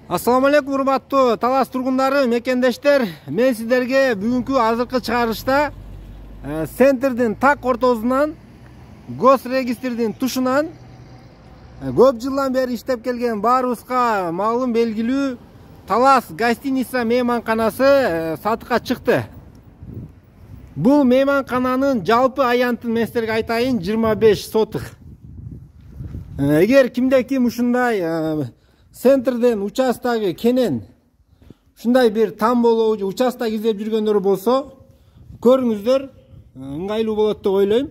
Assalamu алейкум, урматтуу Талас тургундары, мекендештер. Мен сиздерге бүгүнкү азыркы чыгарышта центрдин так ортосунан, госрегистрдин тушунан көп жылдан бери иштеп келген баарыбызга маалым белгилүү Талас гостиница мейманканасы сатыкка чыкты. Бул мейманкананын жалпы аянтын мен сиздерге айтайын 25 сотых. Эгер кимде ким ушундай центрден участогу кенен ушундай бир там болобу участок издеп жүргөндөр болсо, көрүңүздөр, ыңгайлуу болот деп ойлойм.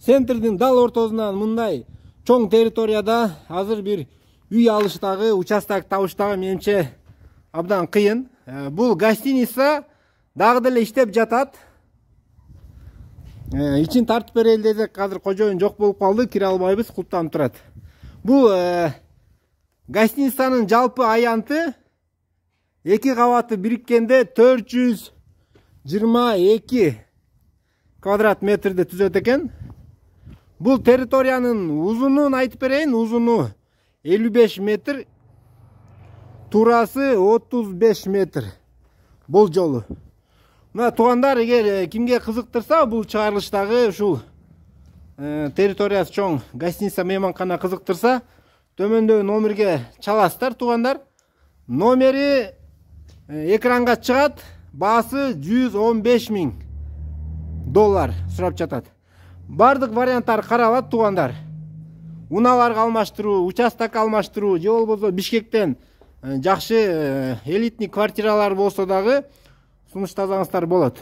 Центрдин дал ортосунан мындай чоң территорияда азыр бир үй алыштагы, участок табыштагы менимче абдан кыйын. Бул гостиница дагы деле иштеп жатат. Ичин тартып берели десек, азыр кожоюн жок болуп калды, кире албайбыз, кулптанып турат. Бул гостиницанын жалпы аянты эки кабаты бириккенде 422 квадрат метрди түзөт экен. Бул территориянын узунун айтып берейин, узуну 55 метр, турасы 35 метр болжолу. Мына туугандар, эгер кимге кызыктырса, бул чыгарылыштагы ушул территориясы чоң гостиница мейманкана кызыктырса, төмөндөгү номерге чаласыздар туугандар. Номери экранга чыгат, баасы $115.000 сурап жатат. Бардык варианттар каралат туугандар. Унааларга алмаштыруу, участок алмаштыруу, же болбосо Бишкектен жакшы элитный квартиралар болсо дагы сунуштасаңыздар болот.